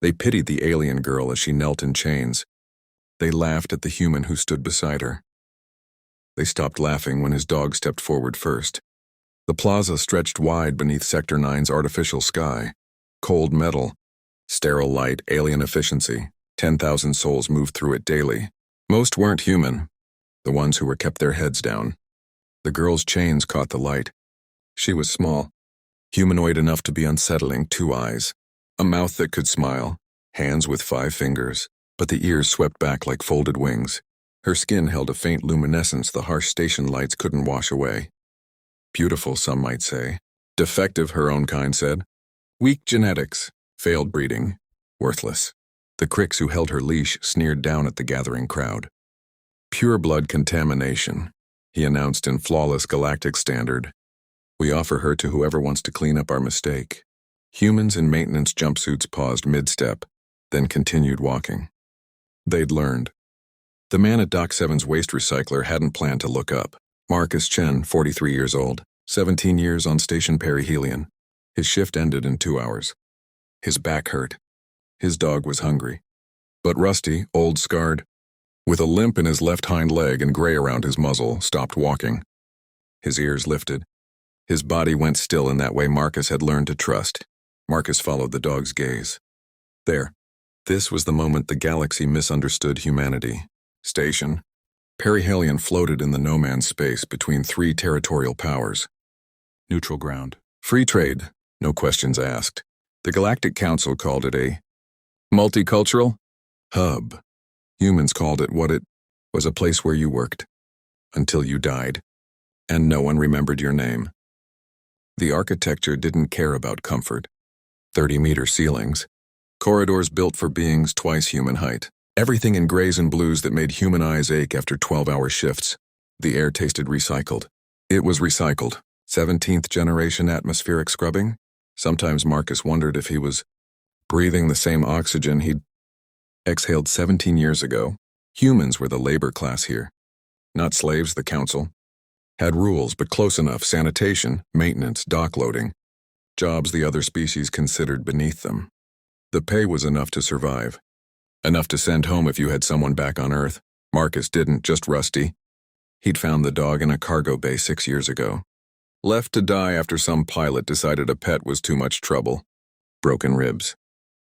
They pitied the alien girl as she knelt in chains. They laughed at the human who stood beside her. They stopped laughing when his dog stepped forward first. The plaza stretched wide beneath Sector 9's artificial sky. Cold metal, sterile light, alien efficiency. 10,000 souls moved through it daily. Most weren't human, the ones who were kept their heads down. The girl's chains caught the light. She was small, humanoid enough to be unsettling, 2 eyes, a mouth that could smile, hands with 5 fingers, but the ears swept back like folded wings. Her skin held a faint luminescence the harsh station lights couldn't wash away. Beautiful, some might say. Defective, her own kind said. Weak genetics, failed breeding, worthless. The cricks who held her leash sneered down at the gathering crowd. Pure blood contamination, he announced in flawless galactic standard. We offer her to whoever wants to clean up our mistake. Humans in maintenance jumpsuits paused mid-step, then continued walking. They'd learned. The man at Dock 7's waste recycler hadn't planned to look up. Marcus Chen, 43 years old, 17 years on station perihelion. His shift ended in 2 hours. His back hurt. His dog was hungry. But Rusty, old scarred, with a limp in his left hind leg and gray around his muzzle, stopped walking. His ears lifted. His body went still in that way Marcus had learned to trust. Marcus followed the dog's gaze. There. This was the moment the galaxy misunderstood humanity. Station. Perihelion floated in the no-man's space between 3 territorial powers. Neutral ground. Free trade, no questions asked. The Galactic Council called it a multicultural hub. Humans called it what it was, a place where you worked. Until you died. And no one remembered your name. The architecture didn't care about comfort. 30-meter ceilings. Corridors built for beings twice human height. Everything in grays and blues that made human eyes ache after 12-hour shifts. The air tasted recycled. It was recycled. 17th generation atmospheric scrubbing? Sometimes Marcus wondered if he was breathing the same oxygen he'd exhaled 17 years ago. Humans were the labor class here. Not slaves, the council. Had rules, but close enough: sanitation, maintenance, dock loading. Jobs the other species considered beneath them. The pay was enough to survive. Enough to send home if you had someone back on Earth. Marcus didn't, just Rusty. He'd found the dog in a cargo bay 6 years ago. Left to die after some pilot decided a pet was too much trouble. Broken ribs.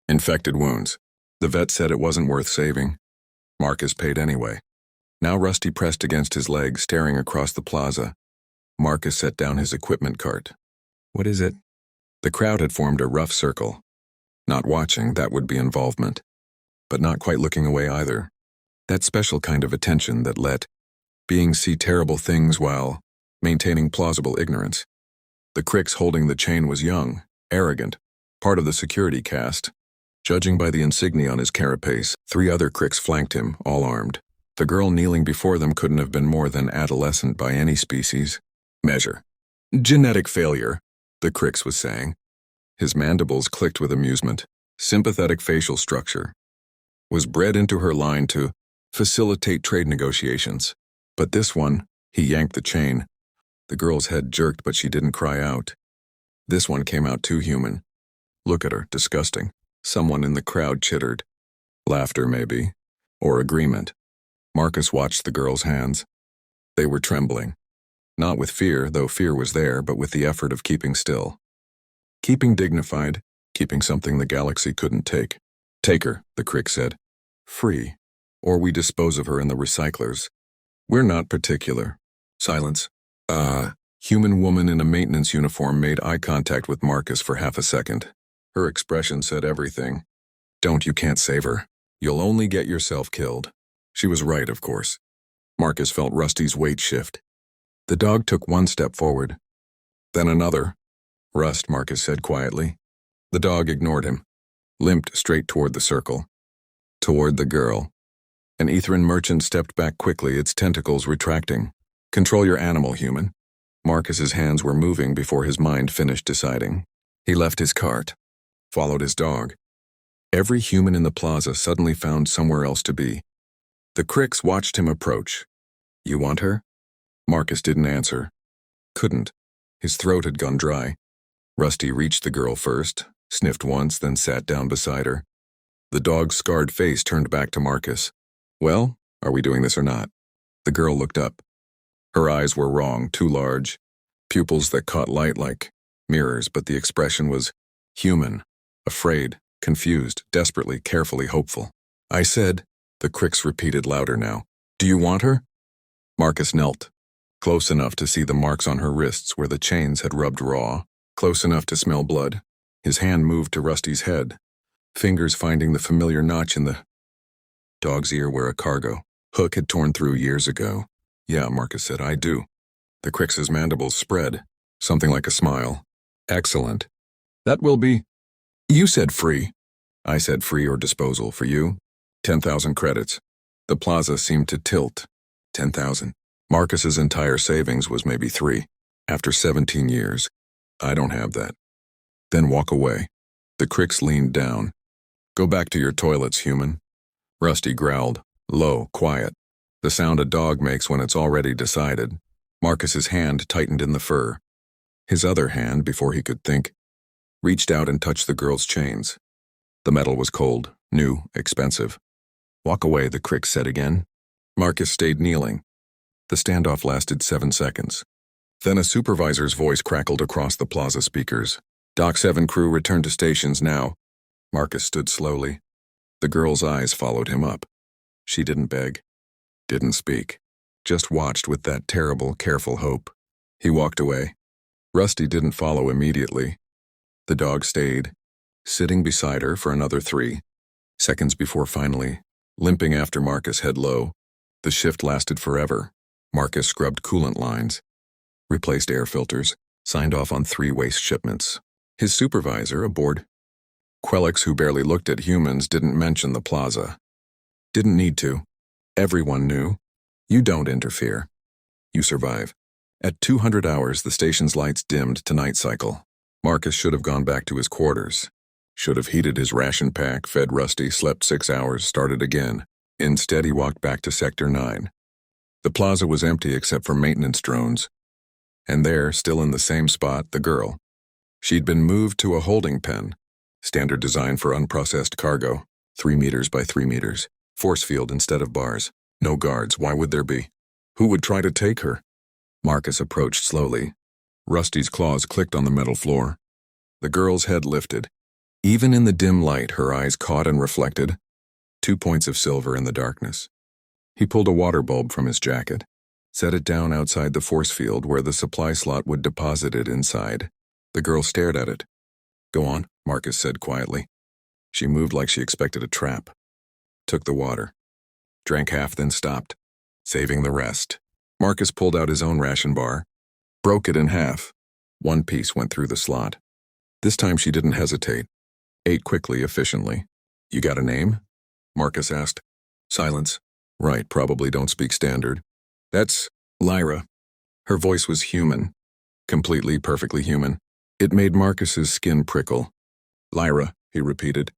Infected wounds. The vet said it wasn't worth saving. Marcus paid anyway. Now Rusty pressed against his leg, staring across the plaza. Marcus set down his equipment cart. What is it? The crowd had formed a rough circle. Not watching, that would be involvement. But not quite looking away either. That special kind of attention that let beings see terrible things while maintaining plausible ignorance. The cricks holding the chain was young, arrogant, part of the security caste. Judging by the insignia on his carapace, 3 other cricks flanked him, all armed. The girl kneeling before them couldn't have been more than adolescent by any species. Measure. Genetic failure, the cricks was saying. His mandibles clicked with amusement. Sympathetic facial structure. Was bred into her line to facilitate trade negotiations. But this one, he yanked the chain. The girl's head jerked, but she didn't cry out. This one came out too human. Look at her, disgusting. Someone in the crowd chittered. Laughter, maybe. Or agreement. Marcus watched the girl's hands. They were trembling. Not with fear, though fear was there, but with the effort of keeping still. Keeping dignified, keeping something the galaxy couldn't take. Take her, the crick said. Free. Or we dispose of her in the recyclers. We're not particular. Silence. Human woman in a maintenance uniform made eye contact with Marcus for half a second. Her expression said everything. Don't, you can't save her. You'll only get yourself killed. She was right, of course. Marcus felt Rusty's weight shift. The dog took 1 step forward. Then another. Rust, Marcus said quietly. The dog ignored him. Limped straight toward the circle. Toward the girl. An Ethran merchant stepped back quickly, its tentacles retracting. Control your animal, human. Marcus's hands were moving before his mind finished deciding. He left his cart. Followed his dog. Every human in the plaza suddenly found somewhere else to be. The cricks watched him approach. You want her? Marcus didn't answer. Couldn't. His throat had gone dry. Rusty reached the girl first, sniffed once, then sat down beside her. The dog's scarred face turned back to Marcus. Well, are we doing this or not? The girl looked up. Her eyes were wrong, too large. Pupils that caught light like mirrors, but the expression was human, afraid, confused, desperately, carefully hopeful. I said, the Cricks repeated louder now. Do you want her? Marcus knelt, close enough to see the marks on her wrists where the chains had rubbed raw, close enough to smell blood. His hand moved to Rusty's head, fingers finding the familiar notch in the dog's ear where a cargo hook had torn through years ago. Yeah, Marcus said, I do. The Cricks's mandibles spread, something like a smile. Excellent. That will be. You said free. I said free or disposal. For you, 10,000 credits. The plaza seemed to tilt. 10,000. Marcus's entire savings was maybe 3. After 17 years. I don't have that. Then walk away. The Cricks leaned down. Go back to your toilets, human. Rusty growled, low, quiet. The sound a dog makes when it's already decided. Marcus's hand tightened in the fur. His other hand, before he could think, reached out and touched the girl's chains. The metal was cold, new, expensive. Walk away, the Crick said again. Marcus stayed kneeling. The standoff lasted 7 seconds. Then a supervisor's voice crackled across the plaza speakers. Dock 7 crew returned to stations now. Marcus stood slowly. The girl's eyes followed him up. She didn't beg, didn't speak, just watched with that terrible, careful hope. He walked away. Rusty didn't follow immediately. The dog stayed, sitting beside her for another 3 seconds before finally, limping after Marcus head low. The shift lasted forever. Marcus scrubbed coolant lines, replaced air filters, signed off on 3 waste shipments. His supervisor aboard Quelix, who barely looked at humans, didn't mention the plaza. Didn't need to. Everyone knew. You don't interfere. You survive. At 200 hours, the station's lights dimmed to night cycle. Marcus should have gone back to his quarters. Should have heated his ration pack, fed Rusty, slept 6 hours, started again. Instead, he walked back to Sector 9. The plaza was empty except for maintenance drones. And there, still in the same spot, the girl. She'd been moved to a holding pen. Standard design for unprocessed cargo. 3 meters by 3 meters. Force field instead of bars. No guards, why would there be? Who would try to take her? Marcus approached slowly. Rusty's claws clicked on the metal floor. The girl's head lifted. Even in the dim light, her eyes caught and reflected 2 points of silver in the darkness. He pulled a water bulb from his jacket, set it down outside the force field where the supply slot would deposit it inside. The girl stared at it. Go on, Marcus said quietly. She moved like she expected a trap. Took the water. Drank half, then stopped, saving the rest. Marcus pulled out his own ration bar, broke it in half. 1 piece went through the slot. This time she didn't hesitate. Ate quickly, efficiently. You got a name? Marcus asked. Silence. Right, probably don't speak standard. That's Lyra. Her voice was human. Completely, perfectly human. It made Marcus's skin prickle. Lyra, he repeated.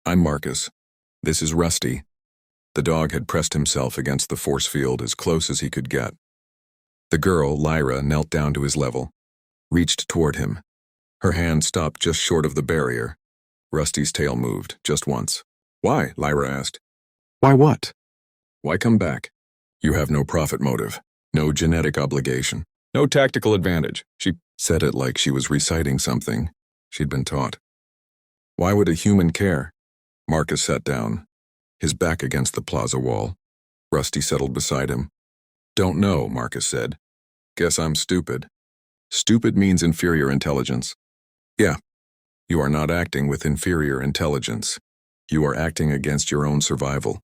I'm Marcus. This is Rusty. The dog had pressed himself against the force field as close as he could get. The girl, Lyra, knelt down to his level, reached toward him. Her hand stopped just short of the barrier. Rusty's tail moved, just once. Why? Lyra asked. Why what? Why come back? You have no profit motive, no genetic obligation, no tactical advantage. She said it like she was reciting something she'd been taught. Why would a human care? Marcus sat down, his back against the plaza wall. Rusty settled beside him. Don't know, Marcus said. Guess I'm stupid. Stupid means inferior intelligence. Yeah, you are not acting with inferior intelligence. You are acting against your own survival.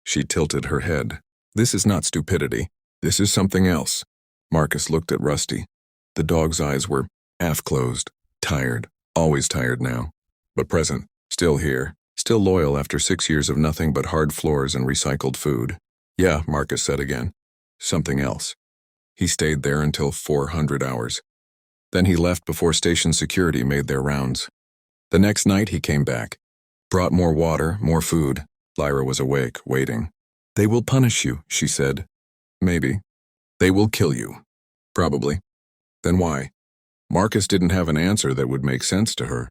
She tilted her head. This is not stupidity. This is something else. Marcus looked at Rusty. The dog's eyes were half-closed, tired, always tired now, but present, still here, still loyal after 6 years of nothing but hard floors and recycled food. Yeah, Marcus said again. Something else. He stayed there until 400 hours. Then he left before station security made their rounds. The next night he came back. Brought more water, more food. Lyra was awake, waiting. They will punish you, she said. Maybe. They will kill you. Probably. Then why? Marcus didn't have an answer that would make sense to her.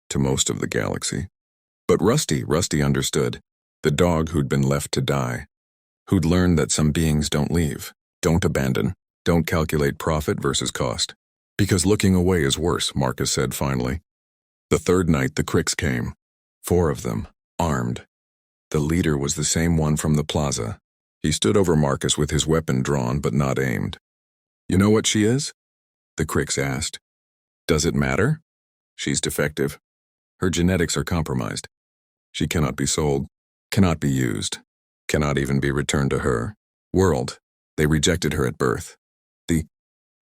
To most of the galaxy. But Rusty understood. The dog who'd been left to die. Who'd learned that some beings don't leave, don't abandon, don't calculate profit versus cost. Because looking away is worse, Marcus said finally. The third night the Cricks came. 4 of them, armed. The leader was the same one from the plaza. He stood over Marcus with his weapon drawn but not aimed. You know what she is? The Cricks asked. Does it matter? She's defective. Her genetics are compromised. She cannot be sold, cannot be used, cannot even be returned to her world. They rejected her at birth. The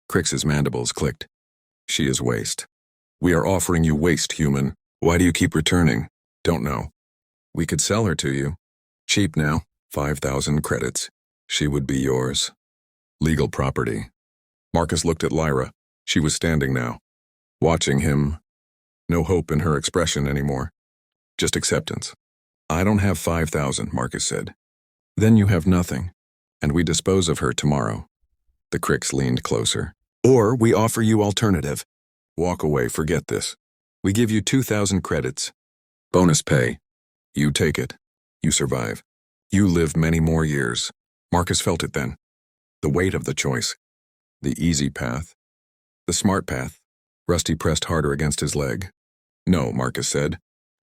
Cricks's mandibles clicked. She is waste. We are offering you waste, human. Why do you keep returning? Don't know. We could sell her to you. Cheap now, 5,000 credits. She would be yours. Legal property. Marcus looked at Lyra. She was standing now, watching him. No hope in her expression anymore. Just acceptance. I don't have 5,000, Marcus said. Then you have nothing, and we dispose of her tomorrow. The Cricks leaned closer. Or we offer you alternative. Walk away, forget this. We give you 2,000 credits. Bonus pay. You take it. You survive. You live many more years. Marcus felt it then. The weight of the choice. The easy path. The smart path. Rusty pressed harder against his leg. No, Marcus said.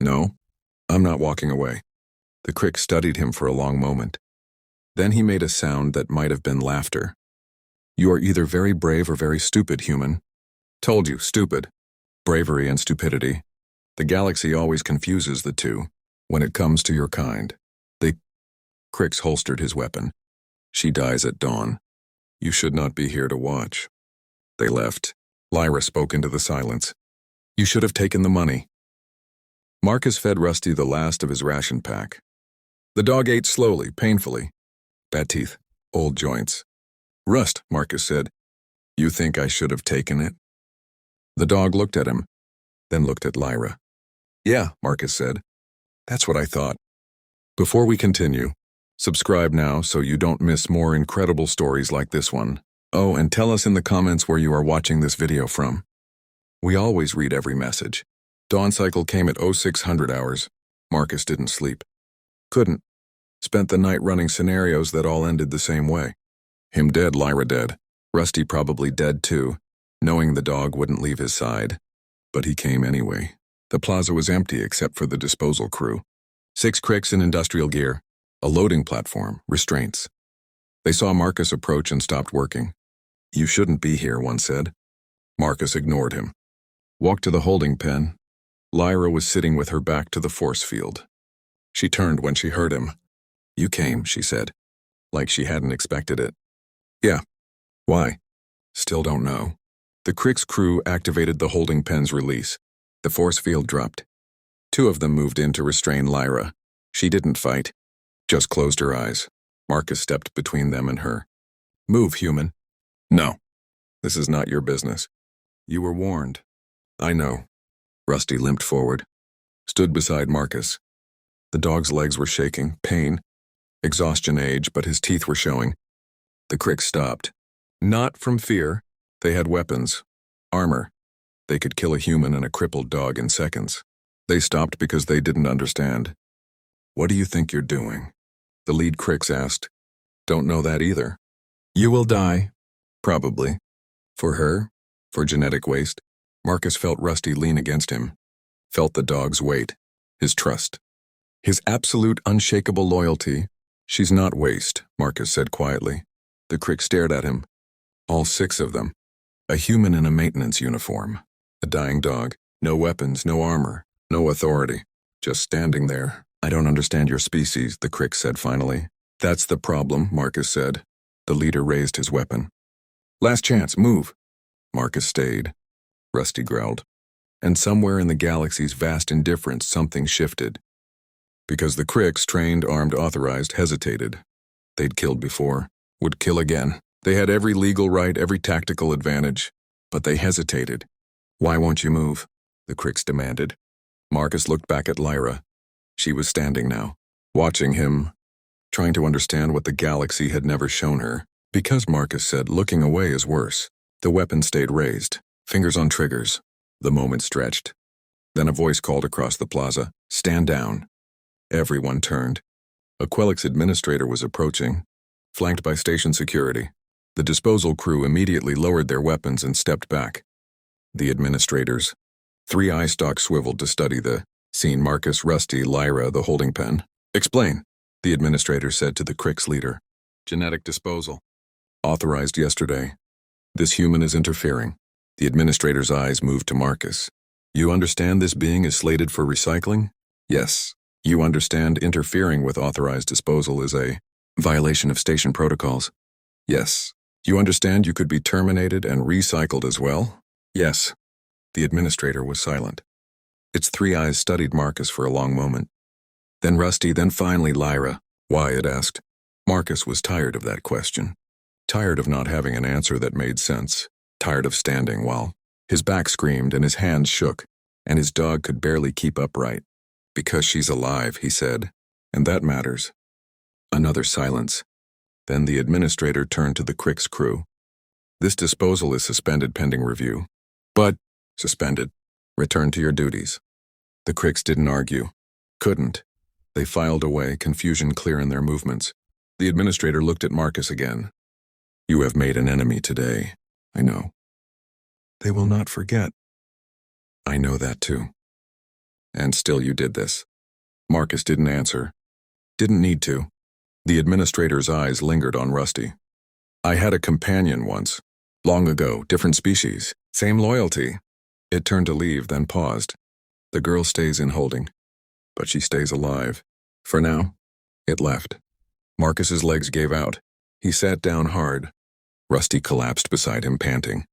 No, I'm not walking away. The Crick studied him for a long moment. Then he made a sound that might have been laughter. You are either very brave or very stupid, human. Told you, stupid. Bravery and stupidity. The galaxy always confuses the two when it comes to your kind. The Cricks holstered his weapon. She dies at dawn. You should not be here to watch. They left. Lyra spoke into the silence. You should have taken the money. Marcus fed Rusty the last of his ration pack. The dog ate slowly, painfully. Bad teeth, old joints. Rust, Marcus said. You think I should have taken it? The dog looked at him, then looked at Lyra. Yeah, Marcus said. That's what I thought. Before we continue, subscribe now so you don't miss more incredible stories like this one. Oh, and tell us in the comments where you are watching this video from. We always read every message. Dawn cycle came at 0600 hours. Marcus didn't sleep. Couldn't. Spent the night running scenarios that all ended the same way. Him dead, Lyra dead. Rusty probably dead too, knowing the dog wouldn't leave his side. But he came anyway. The plaza was empty except for the disposal crew. 6 Cricks in industrial gear, a loading platform, restraints. They saw Marcus approach and stopped working. You shouldn't be here, one said. Marcus ignored him. Walked to the holding pen. Lyra was sitting with her back to the force field. She turned when she heard him. You came, she said, like she hadn't expected it. Yeah. Why? Still don't know. The Cricks crew activated the holding pen's release. The force field dropped. 2 of them moved in to restrain Lyra. She didn't fight, just closed her eyes. Marcus stepped between them and her. Move, human. No. This is not your business. You were warned. I know. Rusty limped forward, stood beside Marcus. The dog's legs were shaking, pain, exhaustion age, but his teeth were showing. The Cricks stopped. Not from fear. They had weapons, armor. They could kill a human and a crippled dog in seconds. They stopped because they didn't understand. What do you think you're doing? The lead Cricks asked. Don't know that either. You will die. Probably. For her? For genetic waste? Marcus felt Rusty lean against him. Felt the dog's weight. His trust. His absolute unshakable loyalty. She's not waste, Marcus said quietly. The Cricks stared at him. All 6 of them. A human in a maintenance uniform. A dying dog. No weapons, no armor, no authority. Just standing there. I don't understand your species, the Cricks said finally. That's the problem, Marcus said. The leader raised his weapon. Last chance, move. Marcus stayed. Rusty growled. And somewhere in the galaxy's vast indifference, something shifted. Because the Cricks, trained, armed, authorized, hesitated. They'd killed before. Would kill again. They had every legal right, every tactical advantage. But they hesitated. Why won't you move? The Cricks demanded. Marcus looked back at Lyra. She was standing now, watching him, trying to understand what the galaxy had never shown her. Because, Marcus said, looking away is worse. The weapon stayed raised, fingers on triggers. The moment stretched. Then a voice called across the plaza, "Stand down." Everyone turned. A Quelix administrator was approaching, flanked by station security. The disposal crew immediately lowered their weapons and stepped back. The administrators. 3 eye stalks swiveled to study the scene. Marcus, Rusty, Lyra, the holding pen. "Explain," the administrator said to the Crix leader. "Genetic disposal. Authorized yesterday. This human is interfering." The administrator's eyes moved to Marcus. "You understand this being is slated for recycling?" "Yes." "You understand interfering with authorized disposal is a violation of station protocols?" "Yes." "You understand you could be terminated and recycled as well?" "Yes." The administrator was silent. Its 3 eyes studied Marcus for a long moment. Then Rusty, then finally Lyra. "Why?" it asked. Marcus was tired of that question. Tired of not having an answer that made sense. Tired of standing while his back screamed and his hands shook, and his dog could barely keep upright. "Because she's alive," he said, "and that matters." Another silence. Then the administrator turned to the Crix crew. "This disposal is suspended pending review." "But—" "Suspended. Return to your duties." The Crix didn't argue. Couldn't. They filed away, confusion clear in their movements. The administrator looked at Marcus again. "You have made an enemy today. I know. They will not forget." "I know that too. And still you did this." Marcus didn't answer. Didn't need to. The administrator's eyes lingered on Rusty. "I had a companion once. Long ago, different species. Same loyalty." It turned to leave, then paused. "The girl stays in holding. But she stays alive. For now." It left. Marcus's legs gave out. He sat down hard. Rusty collapsed beside him, panting.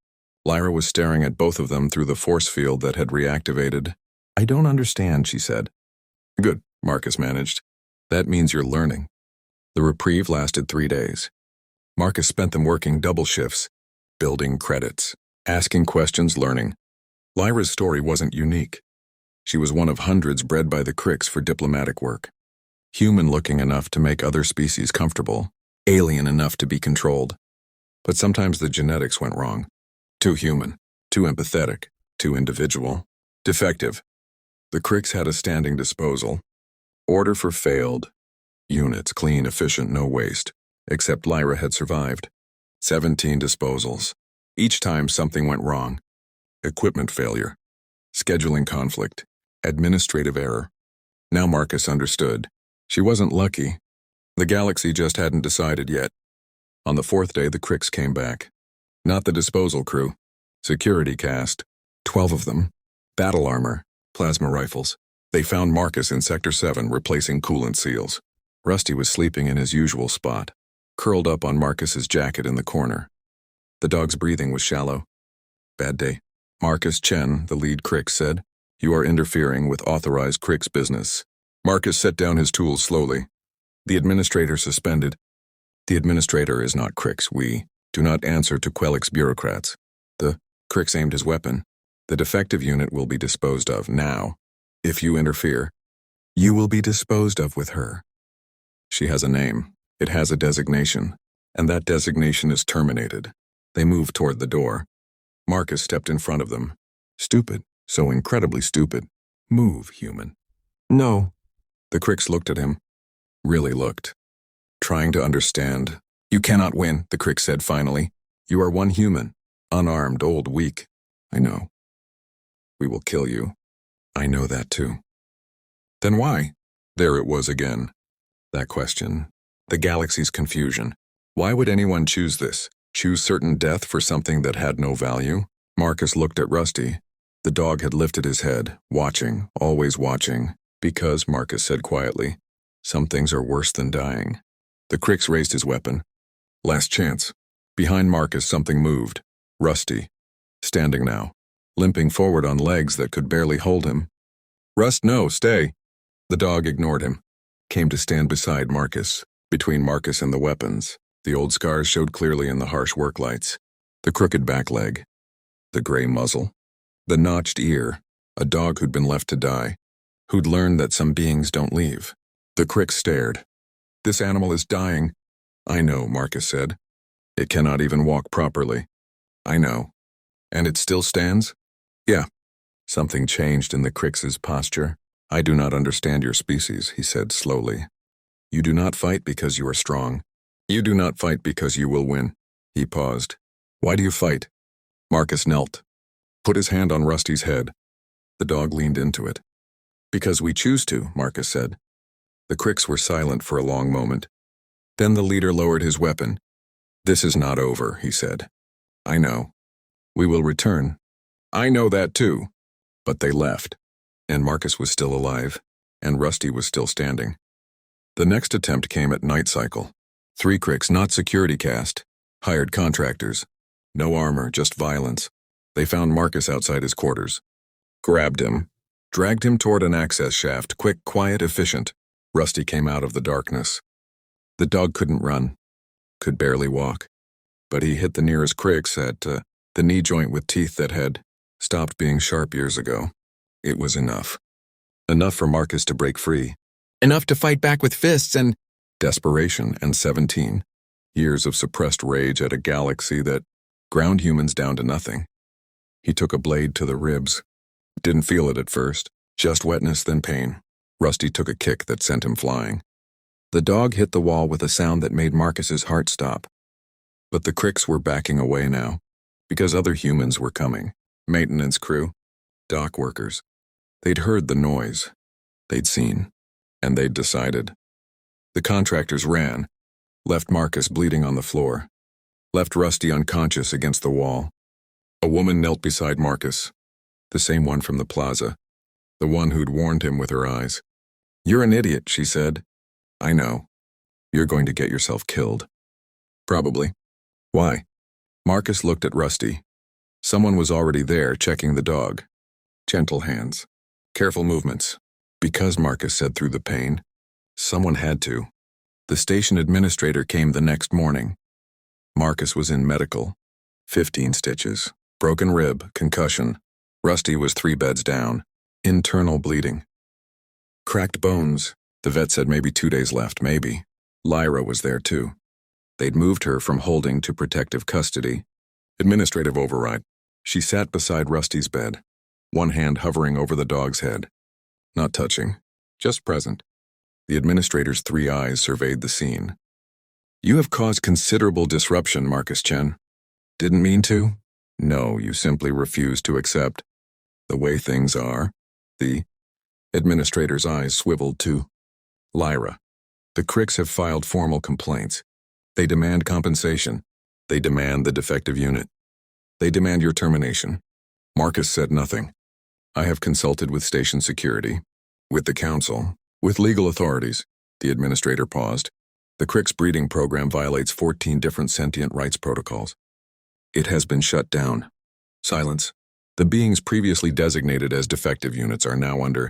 Lyra was staring at both of them through the force field that had reactivated. "I don't understand," she said. "Good," Marcus managed. "That means you're learning." The reprieve lasted 3 days. Marcus spent them working double shifts, building credits, asking questions, learning. Lyra's story wasn't unique. She was one of hundreds bred by the Crix for diplomatic work. Human-looking enough to make other species comfortable, alien enough to be controlled. But sometimes the genetics went wrong. Too human, too empathetic, too individual. Defective. The Crix had a standing disposal. Order for failed. Units, clean, efficient, no waste. Except Lyra had survived. 17 disposals. Each time something went wrong. Equipment failure. Scheduling conflict. Administrative error. Now Marcus understood. She wasn't lucky. The galaxy just hadn't decided yet. On the 4th day, the Crix came back. Not the disposal crew. Security cast. 12 of them. Battle armor. Plasma rifles. They found Marcus in Sector 7 replacing coolant seals. Rusty was sleeping in his usual spot, curled up on Marcus's jacket in the corner. The dog's breathing was shallow. "Bad day." Marcus Chen, the lead Crix, said, "You are interfering with authorized Crix business." Marcus set down his tools slowly. The administrator suspended. "The administrator is not Crix. We do not answer to Quelix bureaucrats." The Crix aimed his weapon. "The defective unit will be disposed of now. If you interfere, you will be disposed of with her. She has a name. It has a designation. And that designation is terminated." They moved toward the door. Marcus stepped in front of them. "Stupid. So incredibly stupid. Move, human." "No." The Crix looked at him. Really looked. Trying to understand. "You cannot win," the Crix said finally. "You are one human. Unarmed, old, weak. I know. We will kill you." "I know that too." "Then why?" There it was again. That question. The galaxy's confusion. Why would anyone choose this? Choose certain death for something that had no value? Marcus looked at Rusty. The dog had lifted his head, watching, always watching, because, Marcus said quietly, some things are worse than dying. The Crix raised his weapon. Last chance. Behind Marcus something moved. Rusty. Standing now. Limping forward on legs that could barely hold him. "Rust, no, stay." The dog ignored him. Came to stand beside Marcus, between Marcus and the weapons. The old scars showed clearly in the harsh work lights. The crooked back leg. The gray muzzle. The notched ear. A dog who'd been left to die. Who'd learned that some beings don't leave. The Crix stared. "This animal is dying." "I know," Marcus said. "It cannot even walk properly." "I know. And it still stands?" "Yeah." Something changed in the Crix's posture. I do not understand your species, he said slowly. You do not fight because you are strong. You do not fight because you will win. He paused. Why do you fight? Marcus knelt, put his hand on Rusty's head. The dog leaned into it. Because we choose to, Marcus said. The Crix were silent for a long moment. Then the leader lowered his weapon. This is not over, he said. I know. We will return. I know that too. But they left, and Marcus was still alive, and Rusty was still standing. The next attempt came at night cycle. 3 Crix, not security cast, hired contractors. No armor, just violence. They found Marcus outside his quarters. Grabbed him, dragged him toward an access shaft, quick, quiet, efficient. Rusty came out of the darkness. The dog couldn't run, could barely walk. But he hit the nearest Crix at the knee joint with teeth that had stopped being sharp years ago. It was enough. Enough for Marcus to break free. Enough to fight back with fists and desperation and 17 years of suppressed rage at a galaxy that ground humans down to nothing. He took a blade to the ribs. Didn't feel it at first, just wetness, then pain. Rusty took a kick that sent him flying. The dog hit the wall with a sound that made Marcus's heart stop. But the Crix were backing away now, because other humans were coming. Maintenance crew, dock workers. They'd heard the noise. They'd seen. And they'd decided. The contractors ran, left Marcus bleeding on the floor, left Rusty unconscious against the wall. A woman knelt beside Marcus, the same one from the plaza, the one who'd warned him with her eyes. You're an idiot, she said. I know. You're going to get yourself killed. Probably. Why? Marcus looked at Rusty. Someone was already there checking the dog. Gentle hands. Careful movements. Because, Marcus said through the pain. Someone had to. The station administrator came the next morning. Marcus was in medical. 15 stitches. Broken rib, concussion. Rusty was 3 beds down. Internal bleeding. Cracked bones. The vet said maybe 2 days left, maybe. Lyra was there too. They'd moved her from holding to protective custody. Administrative override. She sat beside Rusty's bed, one hand hovering over the dog's head. Not touching, just present. The administrator's 3 eyes surveyed the scene. You have caused considerable disruption, Marcus Chen. Didn't mean to? No, you simply refused to accept. The way things are. The administrator's eyes swiveled to Lyra. The Crix have filed formal complaints. They demand compensation. They demand the defective unit. They demand your termination. Marcus said nothing. I have consulted with station security, with the council, with legal authorities. The administrator paused. The Crix breeding program violates 14 different sentient rights protocols. It has been shut down. Silence. The beings previously designated as defective units are now under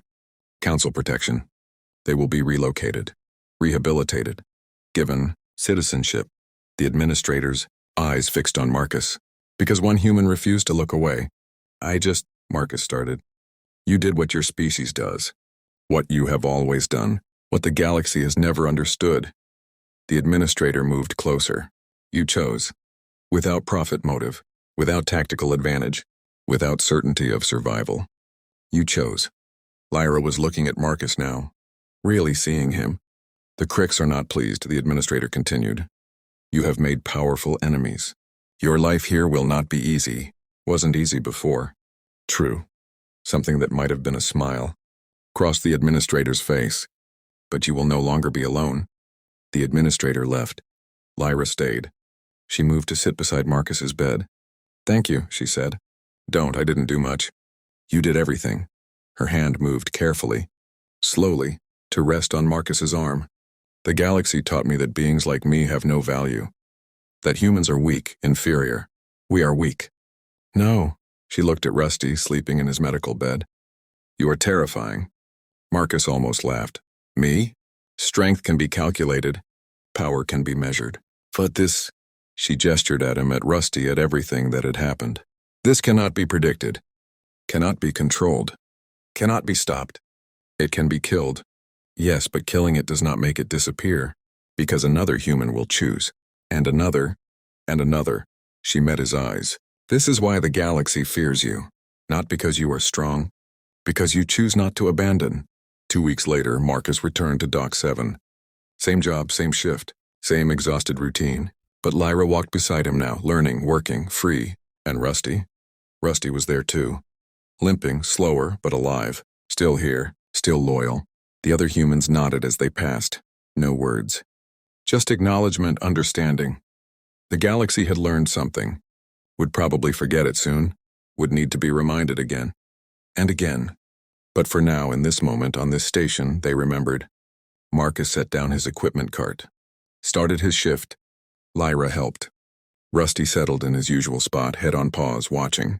council protection. They will be relocated, rehabilitated, given citizenship. The administrator's eyes fixed on Marcus. Because one human refused to look away. Marcus started. You did what your species does. What you have always done. What the galaxy has never understood. The administrator moved closer. You chose. Without profit motive. Without tactical advantage. Without certainty of survival. You chose. Lyra was looking at Marcus now. Really seeing him. The Crix are not pleased, the administrator continued. You have made powerful enemies. Your life here will not be easy. Wasn't easy before. True. Something that might have been a smile crossed the administrator's face. But you will no longer be alone. The administrator left. Lyra stayed. She moved to sit beside Marcus's bed. Thank you, she said. Don't, I didn't do much. You did everything. Her hand moved carefully, slowly, to rest on Marcus's arm. The galaxy taught me that beings like me have no value. That humans are weak, inferior. We are weak. No, she looked at Rusty, sleeping in his medical bed. You are terrifying. Marcus almost laughed. Me? Strength can be calculated. Power can be measured. But this, she gestured at him, at Rusty, at everything that had happened. This cannot be predicted. Cannot be controlled. Cannot be stopped. It can be killed. Yes, but killing it does not make it disappear, because another human will choose. And another, and another. She met his eyes. This is why the galaxy fears you. Not because you are strong, because you choose not to abandon. 2 weeks later, Marcus returned to Dock 7. Same job, same shift, same exhausted routine. But Lyra walked beside him now, learning, working, free. And Rusty? Rusty was there too. Limping, slower, but alive. Still here, still loyal. The other humans nodded as they passed. No words. Just acknowledgement, understanding. The galaxy had learned something. Would probably forget it soon. Would need to be reminded again. And again. But for now, in this moment, on this station, they remembered. Marcus set down his equipment cart. Started his shift. Lyra helped. Rusty settled in his usual spot, head on paws, watching.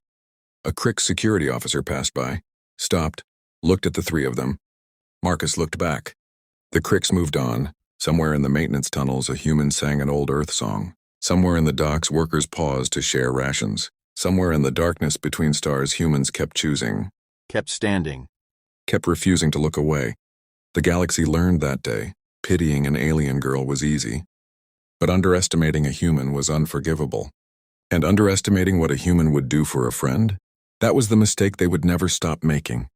A Crick security officer passed by, stopped, looked at the three of them. Marcus looked back. The Cricks moved on. Somewhere in the maintenance tunnels, a human sang an old Earth song. Somewhere in the docks, workers paused to share rations. Somewhere in the darkness between stars, humans kept choosing. Kept standing. Kept refusing to look away. The galaxy learned that day, pitying an alien girl was easy. But underestimating a human was unforgivable. And underestimating what a human would do for a friend? That was the mistake they would never stop making.